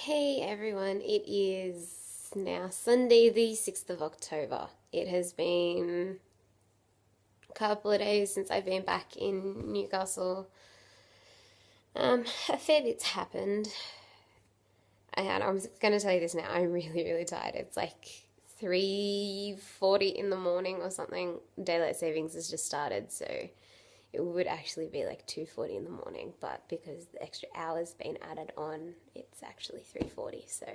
Hey everyone, it is now Sunday, the 6th of October. It has been a couple of days since I've been back in Newcastle. A fair bit's happened. And I'm going to tell you this now, I'm really, really tired. It's like 3:40 in the morning or something. Daylight savings has just started, so it would actually be like 2:40 in the morning, but because the extra hour's been added on, it's actually 3:40. So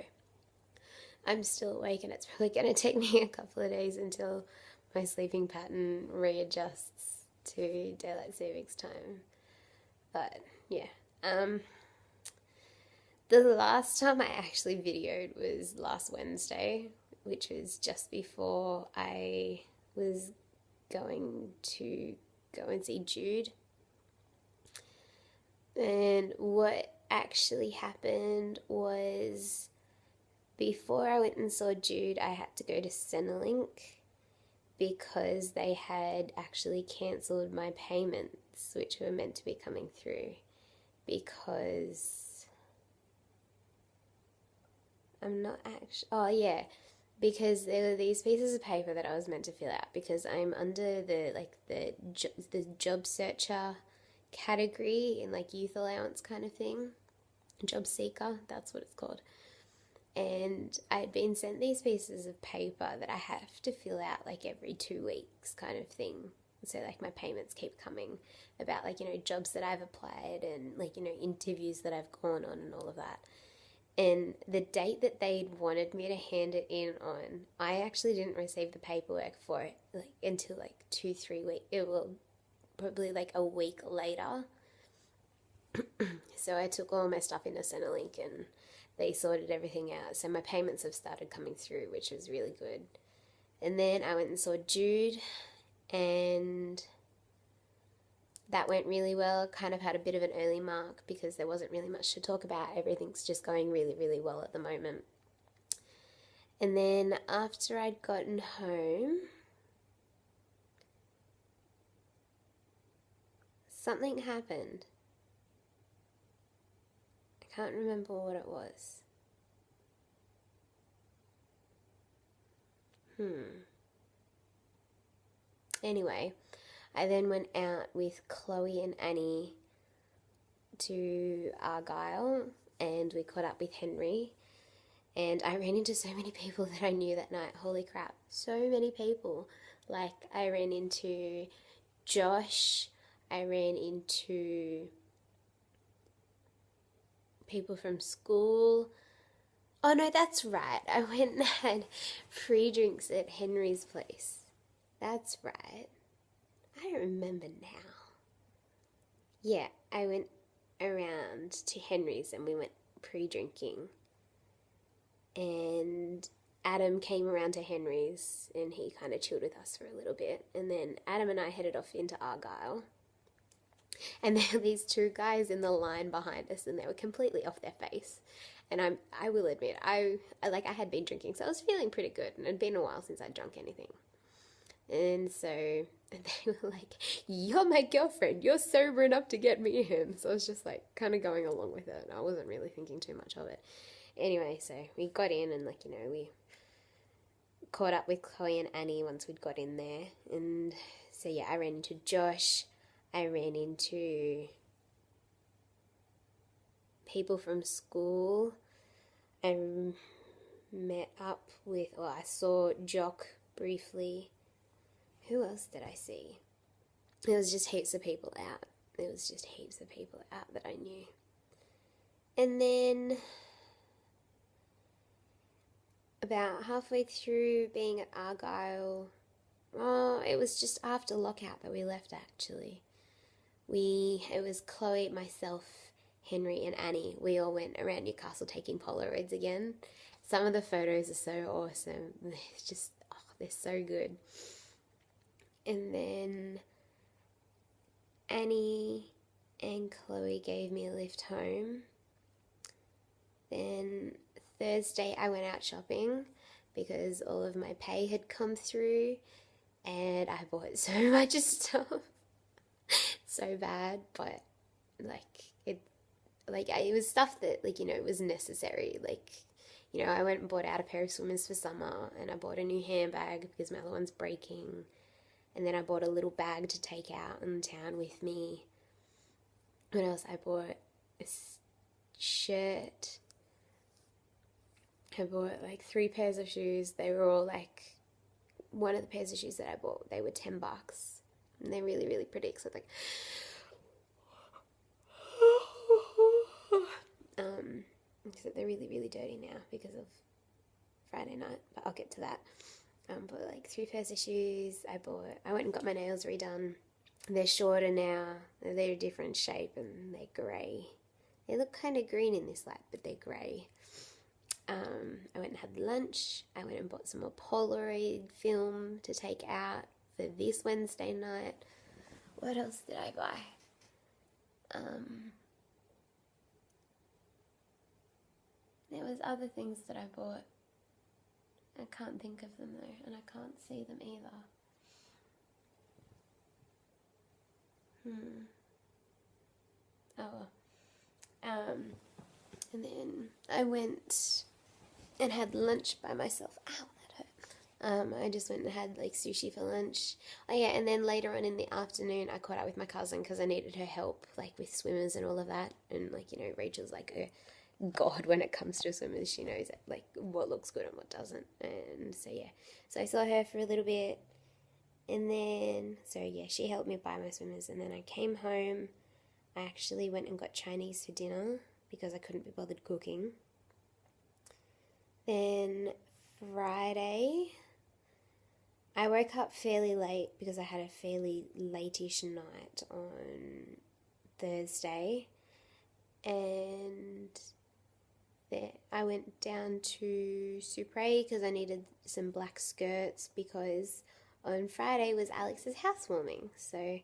I'm still awake, and it's probably going to take me a couple of days until my sleeping pattern readjusts to daylight savings time. But yeah, the last time I actually videoed was last Wednesday, which was just before I was going to go and see Jude. And what actually happened was before I went and saw Jude, I had to go to Centrelink because they had actually cancelled my payments, which were meant to be coming through, because I'm not actually, oh yeah, because there were these pieces of paper that I was meant to fill out because I'm under the job searcher category in like youth allowance kind of thing, job seeker, that's what it's called. And I'd been sent these pieces of paper that I have to fill out like every 2 weeks kind of thing. So like my payments keep coming about like, jobs that I've applied and like, interviews that I've gone on and all of that. And the date that they'd wanted me to hand it in on, I actually didn't receive the paperwork for it like until like 2-3 weeks. It will probably like a week later. So I took all my stuff into Centrelink and they sorted everything out. So my payments have started coming through, which was really good. And then I went and saw Jude, and that went really well. Kind of had a bit of an early mark because there wasn't really much to talk about. Everything's just going really, really well at the moment. And then after I'd gotten home, something happened. I can't remember what it was. Anyway, I then went out with Chloe and Annie to Argyle, and we caught up with Henry, and I ran into so many people that I knew that night. Holy crap, so many people. Like, I ran into Josh, I ran into people from school. Oh no, that's right, I went and had free drinks at Henry's place. That's right, I remember now. Yeah, I went around to Henry's and we went pre-drinking, and Adam came around to Henry's and he kind of chilled with us for a little bit, and then Adam and I headed off into Argyle, and there were these two guys in the line behind us and they were completely off their face. And I will admit, I had been drinking, so I was feeling pretty good, and it had been a while since I'd drunk anything. And so they were like, "You're my girlfriend, you're sober enough to get me in." So I was just like kind of going along with it. I wasn't really thinking too much of it. Anyway, so we got in and we caught up with Chloe and Annie once we'd got in there. And so yeah, I ran into Josh, I ran into people from school, I met up with, I saw Jock briefly. Who else did I see? There was just heaps of people out. There was just heaps of people out that I knew. And then about halfway through being at Argyle, it was just after lockout that we left actually. It was Chloe, myself, Henry and Annie. We all went around Newcastle taking Polaroids again. Some of the photos are so awesome. They're so good. And then Annie and Chloe gave me a lift home. Then Thursday I went out shopping because all of my pay had come through and I bought so much stuff. So bad, but like it was stuff that like it was necessary. Like I went and bought out a pair of swimmers for summer, and I bought a new handbag because my other one's breaking, and then I bought a little bag to take out in town with me. What else? I bought a shirt. I bought like 3 pairs of shoes. They were all like, one of the pairs of shoes that I bought, they were $10, and they're really, really pretty. So like, except they're really, really dirty now because of Friday night, but I'll get to that. But like 3 pairs of shoes. I went and got my nails redone. They're shorter now. They're a different shape and they're grey. They look kind of green in this light, but they're grey. I went and had lunch. I went and bought some more Polaroid film to take out for this Wednesday night. What else did I buy? There was other things that I bought. I can't think of them though, and I can't see them either. Oh well. And then I went and had lunch by myself. Ow, that hurt. I just went and had like sushi for lunch. Oh yeah, and then later on in the afternoon, I caught up with my cousin because I needed her help, like with swimmers and all of that. And like Rachel's like a god when it comes to swimmers. She knows like what looks good and what doesn't. And so yeah, so I saw her for a little bit, and then she helped me buy my swimmers. And then I came home. I actually went and got Chinese for dinner because I couldn't be bothered cooking. Then Friday, I woke up fairly late because I had a fairly late-ish night on Thursday, and I went down to Supre because I needed some black skirts because on Friday was Alex's housewarming. So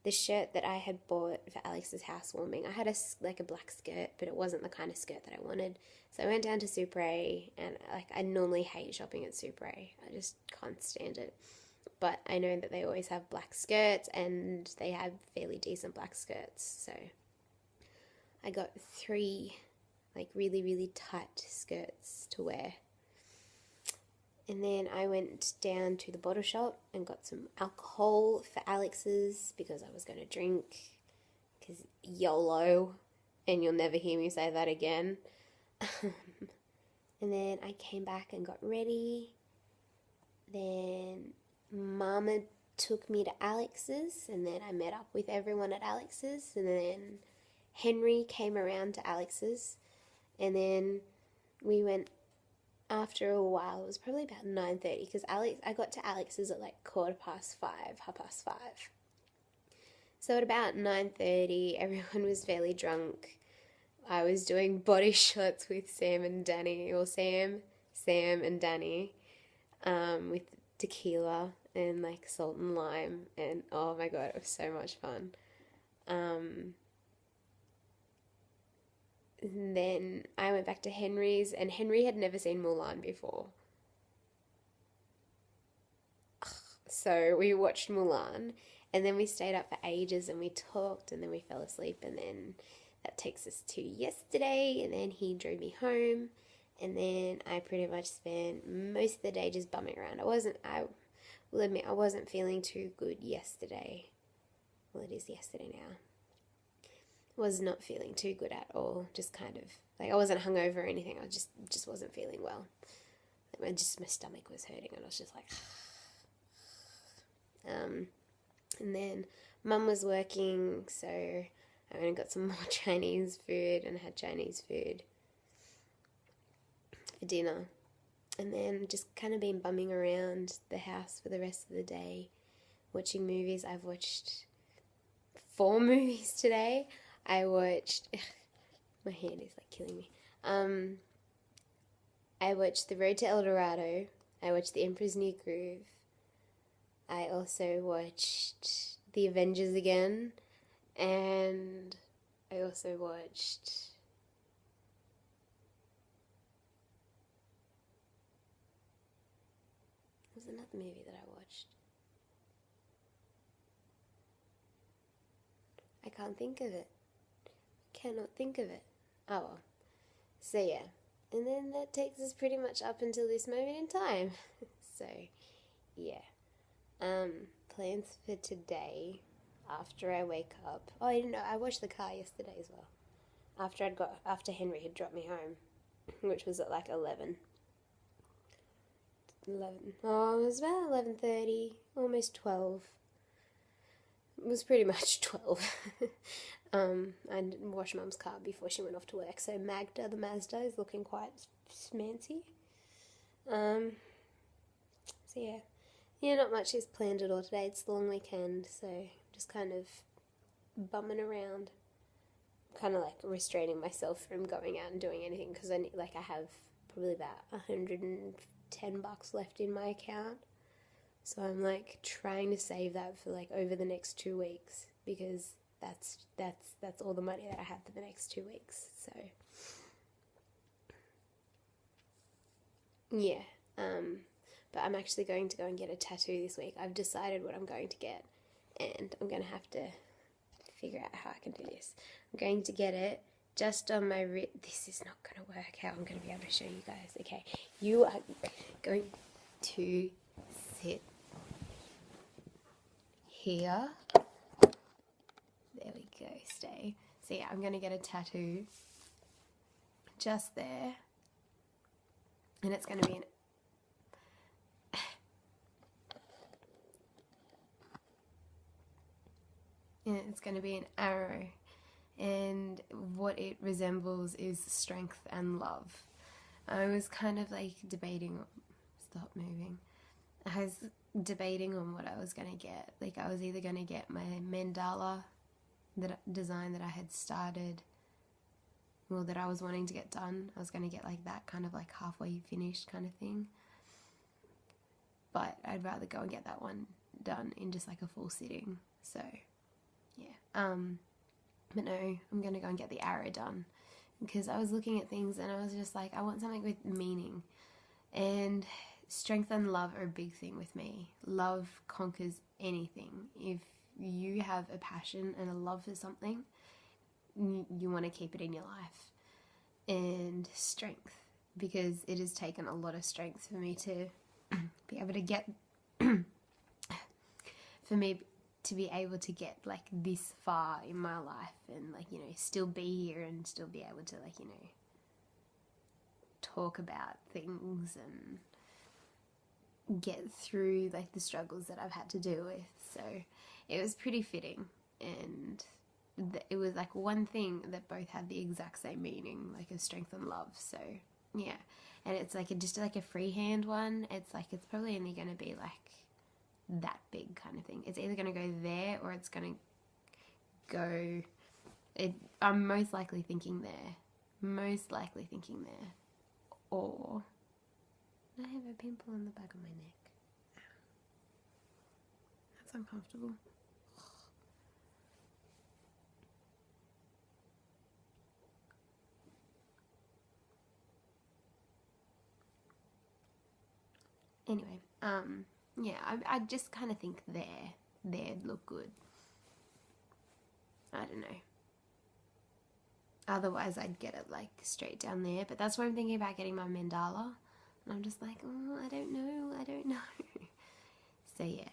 the shirt that I had bought for Alex's housewarming, I had a black skirt, but it wasn't the kind of skirt that I wanted. So I went down to Supre, and I normally hate shopping at Supre. I just can't stand it. But I know that they always have black skirts, and they have fairly decent black skirts. So I got 3 really, really tight skirts to wear. And then I went down to the bottle shop and got some alcohol for Alex's because I was going to drink, because YOLO, and you'll never hear me say that again. And then I came back and got ready. Then Mama took me to Alex's, and then I met up with everyone at Alex's, and then Henry came around to Alex's, and then we went. After a while, it was probably about 9:30 because I got to Alex's at like 5:15, 5:30. So at about 9:30, everyone was fairly drunk. I was doing body shots with Sam and Danny, or Sam and Danny, with tequila and like salt and lime, and oh my god, it was so much fun. And then I went back to Henry's, and Henry had never seen Mulan before. So we watched Mulan, and then we stayed up for ages, and we talked, and then we fell asleep, and then that takes us to yesterday, and then he drove me home, and then I pretty much spent most of the day just bumming around. I will admit, I wasn't feeling too good yesterday. Well, it is yesterday now. Was not feeling too good at all. Just kind of I wasn't hungover or anything. I just wasn't feeling well. My stomach was hurting, and I was just like, and then Mum was working, so I went and got some more Chinese food and had Chinese food for dinner, and then just kind of been bumming around the house for the rest of the day, watching movies. I've watched 4 movies today. I watched, my hand is like killing me. I watched The Road to El Dorado. I watched The Emperor's New Groove. I also watched The Avengers again. And I also watched there was another movie that I watched. I can't think of it. cannot think of it. Oh well. So yeah. And then that takes us pretty much up until this moment in time. So yeah. Plans for today after I wake up. Oh, I didn't know. I washed the car yesterday as well. After Henry had dropped me home, which was at like 11. Oh, it was about 11:30, almost 12. It was pretty much 12. I washed Mum's car before she went off to work, so Magda, the Mazda, is looking quite smancy. So yeah. Yeah, not much is planned at all today. It's the long weekend, so just kind of bumming around. Kind of like restraining myself from going out and doing anything because I have probably about $110 left in my account. So I'm like trying to save that for like over the next 2 weeks because that's all the money that I have for the next 2 weeks. So yeah, but I'm actually going to go and get a tattoo this week. I've decided what I'm going to get, and I'm going to have to figure out how I can do this. I'm going to get it just on my wrist. This is not going to work how I'm going to be able to show you guys. Okay, you are going to sit here. There we go, stay. So yeah, I'm going to get a tattoo just there. And it's going to be an arrow, and what it resembles is strength and love. I was kind of like debating, stop moving. I was debating on what I was going to get. Like I was either going to get my mandala design that I had started, well, that I was wanting to get done. I was going to get like that kind of like halfway finished kind of thing. But I'd rather go and get that one done in just like a full sitting. So yeah. But no, I'm going to go and get the arrow done because I was looking at things and I was just like, I want something with meaning. And strength and love are a big thing with me. Love conquers anything. If you have a passion and a love for something, you want to keep it in your life. And strength, because it has taken a lot of strength for me to be able to get for me to be able to get like this far in my life and like, you know, still be here and still be able to like, you know, talk about things and get through like the struggles that I've had to deal with. So it was pretty fitting, and it was like one thing that both had the exact same meaning, like a strength and love. So yeah, and it's like just like a freehand one. It's like it's probably only going to be like that big kind of thing. It's either going to go there or it's going to go. I'm most likely thinking there. Or I have a pimple on the back of my neck. That's uncomfortable. Anyway, yeah, I just kind of think there'd look good. I don't know. Otherwise, I'd get it like straight down there. But that's why I'm thinking about getting my mandala. And I'm just like, oh, I don't know. So yeah.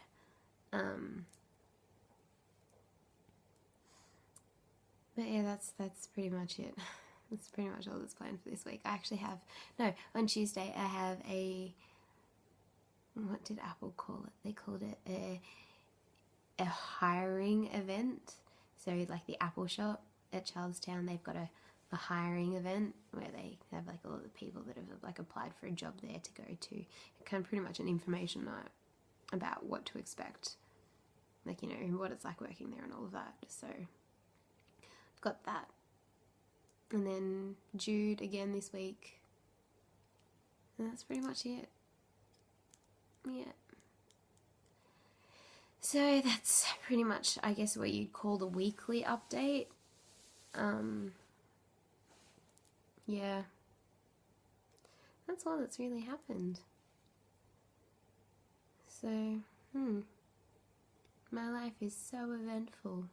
But yeah, that's pretty much it. That's pretty much all that's planned for this week. I actually have, no, on Tuesday I have what did Apple call it? They called it a hiring event. So like the Apple shop at Charlestown, they've got a hiring event where they have like all the people that have like applied for a job there to go to. Kind of pretty much an information night about what to expect, like, you know, what it's like working there and all of that. So I've got that, and then Jude again this week, and that's pretty much it. Yeah. So that's pretty much, I guess, what you'd call the weekly update. Yeah. That's all that's really happened. So, my life is so eventful.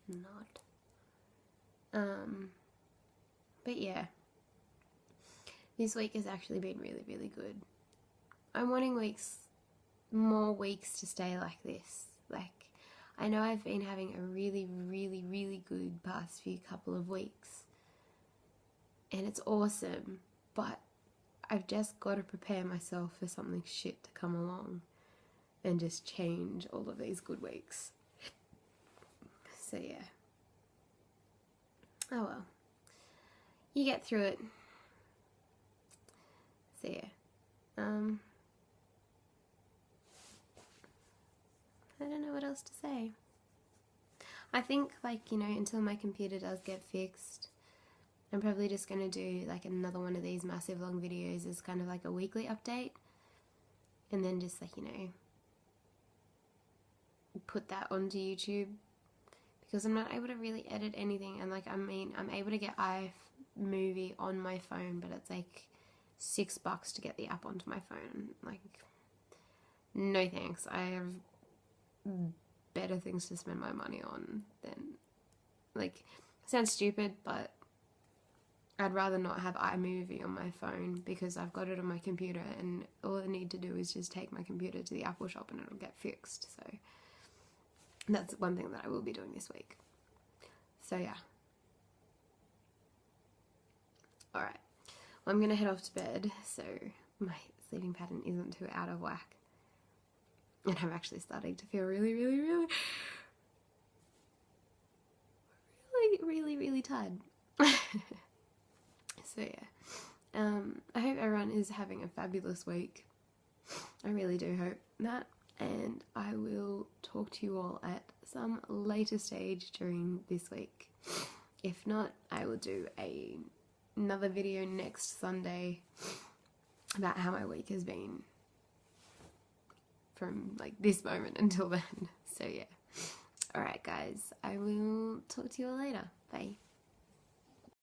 Not. But yeah, this week has actually been really, really good. I'm wanting more weeks to stay like this. Like, I know I've been having a really, really, really good past few couple of weeks, and it's awesome, but I've just got to prepare myself for something shit to come along and just change all of these good weeks. So yeah. Oh well. You get through it. So yeah. I don't know what else to say. I think, like, until my computer does get fixed, I'm probably just going to do like another one of these massive long videos as kind of like a weekly update, and then just like, put that onto YouTube, because I'm not able to really edit anything. And like, I'm able to get iMovie on my phone, but it's like $6 to get the app onto my phone. Like, no thanks. I have better things to spend my money on than, like, sounds stupid, but I'd rather not have iMovie on my phone, because I've got it on my computer, and all I need to do is just take my computer to the Apple shop and it'll get fixed. So that's one thing that I will be doing this week. So yeah. Alright. Well, I'm going to head off to bed so my sleeping pattern isn't too out of whack. And I'm actually starting to feel really, really, really, really, really, really tired. So yeah. I hope everyone is having a fabulous week. I really do hope that. And I will talk to you all at some later stage during this week. If not, I will do another video next Sunday about how my week has been from like this moment until then. So yeah. Alright guys, I will talk to you all later. Bye.